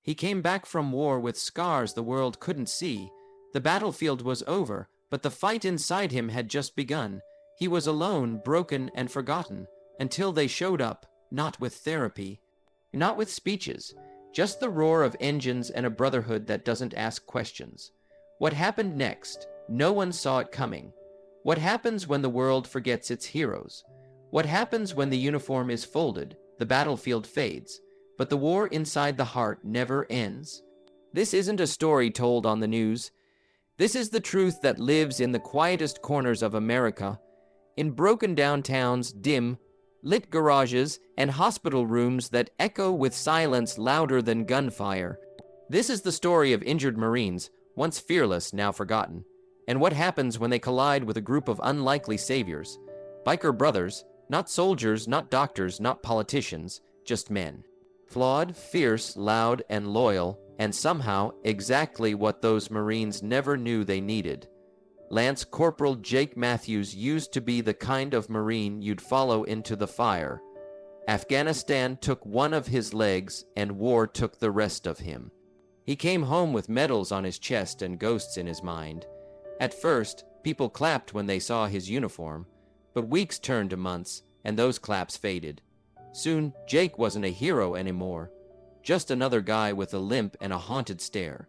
He came back from war with scars the world couldn't see. The battlefield was over, but the fight inside him had just begun. He was alone, broken, and forgotten, until they showed up, not with therapy, not with speeches, just the roar of engines and a brotherhood that doesn't ask questions. What happened next? No one saw it coming. What happens when the world forgets its heroes? What happens when the uniform is folded, the battlefield fades, but the war inside the heart never ends? This isn't a story told on the news. This is the truth that lives in the quietest corners of America, in broken downtowns, dim, lit garages, and hospital rooms that echo with silence louder than gunfire. This is the story of injured Marines, once fearless, now forgotten, and what happens when they collide with a group of unlikely saviors. Biker brothers, not soldiers, not doctors, not politicians, just men. Flawed, fierce, loud, and loyal, and somehow exactly what those Marines never knew they needed. Lance Corporal Jake Matthews used to be the kind of Marine you'd follow into the fire. Afghanistan took one of his legs, and war took the rest of him. He came home with medals on his chest and ghosts in his mind. At first, people clapped when they saw his uniform, but weeks turned to months, and those claps faded. Soon, Jake wasn't a hero anymore, just another guy with a limp and a haunted stare.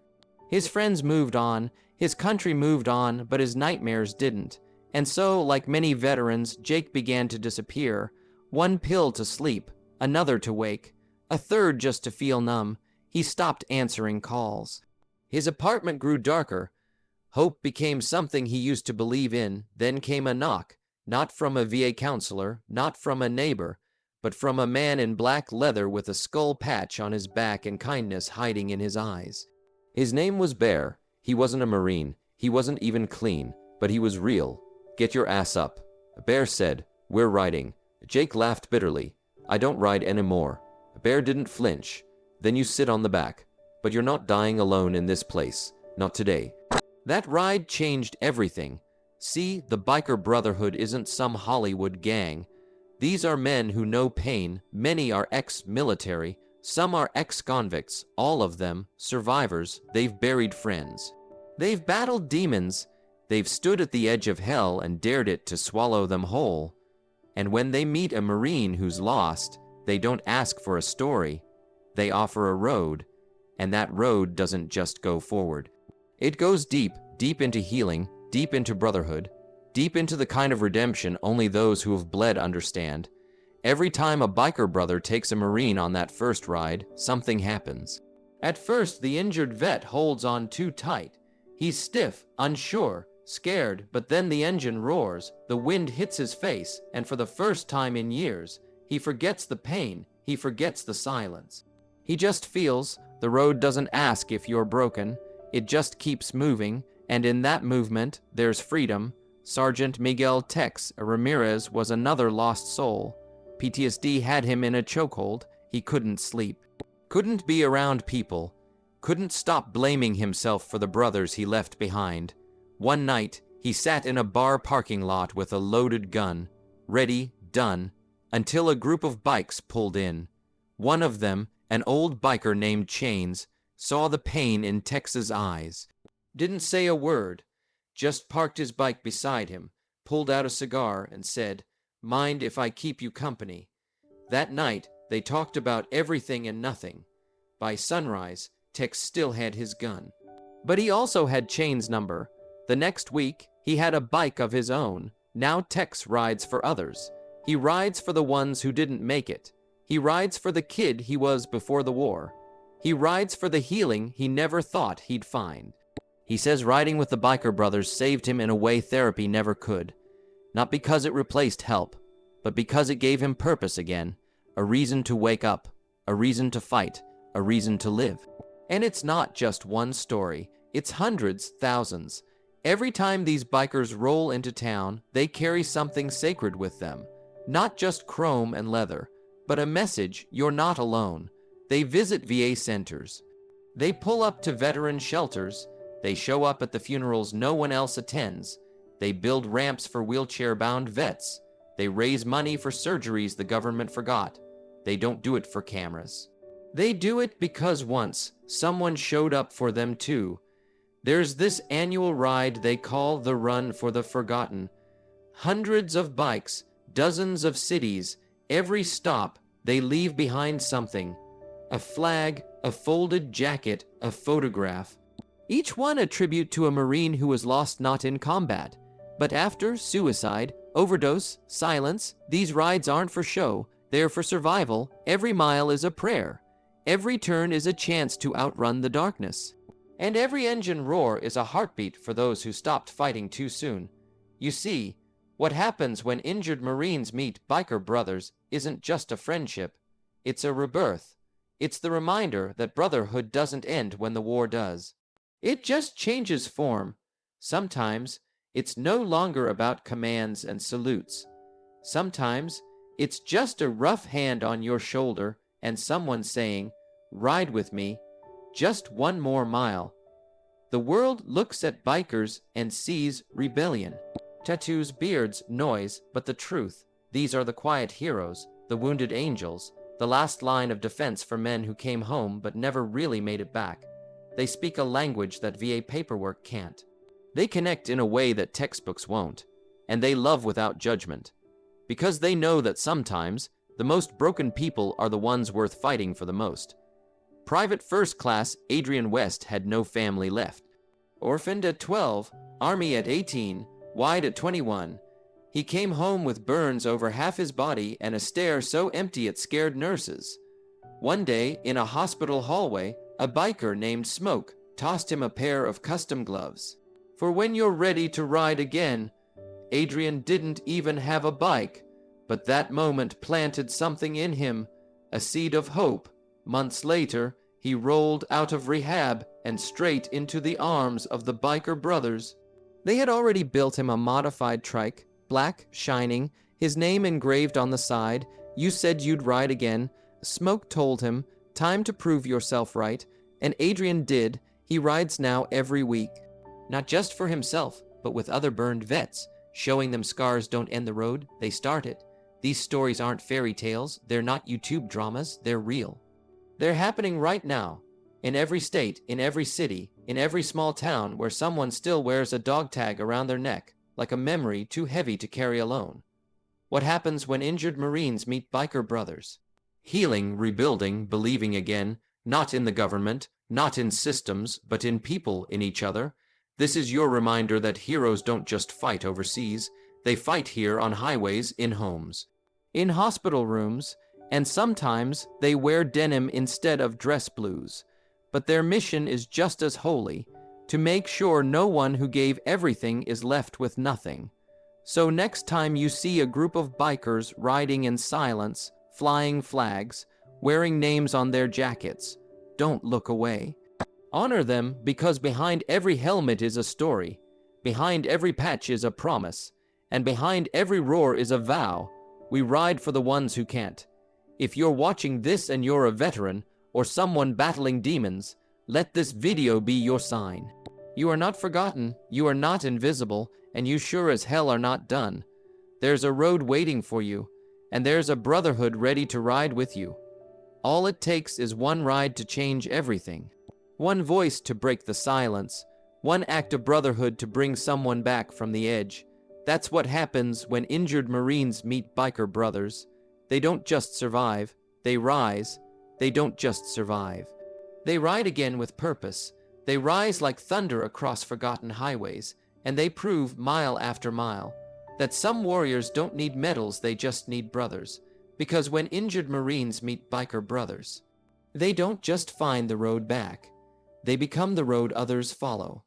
His friends moved on, his country moved on, but his nightmares didn't. And so, like many veterans, Jake began to disappear. One pill to sleep, another to wake, a third just to feel numb. He stopped answering calls. His apartment grew darker. Hope became something he used to believe in. Then came a knock, not from a VA counselor, not from a neighbor, but from a man in black leather with a skull patch on his back and kindness hiding in his eyes. His name was Bear. He wasn't a Marine. He wasn't even clean, but he was real. "Get your ass up," Bear said. "We're riding." Jake laughed bitterly. "I don't ride anymore." Bear didn't flinch. "Then you sit on the back. But you're not dying alone in this place. Not today." That ride changed everything. See, the biker brotherhood isn't some Hollywood gang. These are men who know pain. Many are ex-military. Some are ex-convicts. All of them survivors. They've buried friends. They've battled demons. They've stood at the edge of hell and dared it to swallow them whole. And when they meet a Marine who's lost, they don't ask for a story. They offer a road. And that road doesn't just go forward. It goes deep, deep into healing, deep into brotherhood, deep into the kind of redemption only those who have bled understand. Every time a biker brother takes a Marine on that first ride, something happens. At first, the injured vet holds on too tight. He's stiff, unsure, scared, but then the engine roars, the wind hits his face, and for the first time in years, he forgets the pain, he forgets the silence. He just feels. The road doesn't ask if you're broken, it just keeps moving, and in that movement, there's freedom. Sergeant Miguel Tex Ramirez was another lost soul. PTSD had him in a chokehold. He couldn't sleep, couldn't be around people, couldn't stop blaming himself for the brothers he left behind. One night, he sat in a bar parking lot with a loaded gun, ready, done, until a group of bikes pulled in. One of them, an old biker named Chains, saw the pain in Tex's eyes. Didn't say a word, just parked his bike beside him, pulled out a cigar, and said, "Mind if I keep you company?" That night, they talked about everything and nothing. By sunrise, Tex still had his gun. But he also had Chain's number. The next week, he had a bike of his own. Now Tex rides for others. He rides for the ones who didn't make it. He rides for the kid he was before the war. He rides for the healing he never thought he'd find. He says riding with the biker brothers saved him in a way therapy never could. Not because it replaced help, but because it gave him purpose again. A reason to wake up, a reason to fight, a reason to live. And it's not just one story. It's hundreds, thousands. Every time these bikers roll into town, they carry something sacred with them. Not just chrome and leather, but a message: you're not alone. They visit VA centers. They pull up to veteran shelters. They show up at the funerals no one else attends. They build ramps for wheelchair-bound vets. They raise money for surgeries the government forgot. They don't do it for cameras. They do it because once someone showed up for them too. There's this annual ride they call the Run for the Forgotten. Hundreds of bikes, dozens of cities, every stop they leave behind something. A flag, a folded jacket, a photograph. Each one a tribute to a Marine who was lost not in combat, but after suicide, overdose, silence. These rides aren't for show, they're for survival. Every mile is a prayer. Every turn is a chance to outrun the darkness. And every engine roar is a heartbeat for those who stopped fighting too soon. You see, what happens when injured Marines meet biker brothers isn't just a friendship, it's a rebirth. It's the reminder that brotherhood doesn't end when the war does. It just changes form. Sometimes, it's no longer about commands and salutes. Sometimes, it's just a rough hand on your shoulder and someone saying, "Ride with me, just one more mile." The world looks at bikers and sees rebellion. Tattoos, beards, noise, but the truth. These are the quiet heroes, the wounded angels, the last line of defense for men who came home but never really made it back. They speak a language that VA paperwork can't. They connect in a way that textbooks won't, and they love without judgment. Because they know that sometimes, the most broken people are the ones worth fighting for the most. Private First Class Adrian West had no family left. Orphaned at 12, Army at 18, wide at 21. He came home with burns over half his body and a stare so empty it scared nurses. One day, in a hospital hallway, a biker named Smoke tossed him a pair of custom gloves. For when you're ready to ride again. Adrian didn't even have a bike, but that moment planted something in him, a seed of hope. Months later, he rolled out of rehab and straight into the arms of the biker brothers. They had already built him a modified trike, black, shining, his name engraved on the side. "You said you'd ride again." Smoke told him, "Time to prove yourself right," and Adrian did. He rides now every week. Not just for himself, but with other burned vets, showing them scars don't end the road, they start it. These stories aren't fairy tales, they're not YouTube dramas, they're real. They're happening right now, in every state, in every city, in every small town where someone still wears a dog tag around their neck, like a memory too heavy to carry alone. What happens when injured Marines meet biker brothers? Healing, rebuilding, believing again, not in the government, not in systems, but in people, in each other. This is your reminder that heroes don't just fight overseas, they fight here on highways, in homes, in hospital rooms, and sometimes they wear denim instead of dress blues. But their mission is just as holy, to make sure no one who gave everything is left with nothing. So next time you see a group of bikers riding in silence, flying flags, wearing names on their jackets, don't look away. Honor them, because behind every helmet is a story, behind every patch is a promise, and behind every roar is a vow. We ride for the ones who can't. If you're watching this and you're a veteran, or someone battling demons, let this video be your sign. You are not forgotten, you are not invisible, and you sure as hell are not done. There's a road waiting for you, and there's a brotherhood ready to ride with you. All it takes is one ride to change everything. One voice to break the silence. One act of brotherhood to bring someone back from the edge. That's what happens when injured Marines meet biker brothers. They don't just survive, they rise. They don't just survive. They ride again with purpose. They rise like thunder across forgotten highways, and they prove mile after mile that some warriors don't need medals, they just need brothers. Because when injured Marines meet biker brothers, they don't just find the road back. They become the road others follow.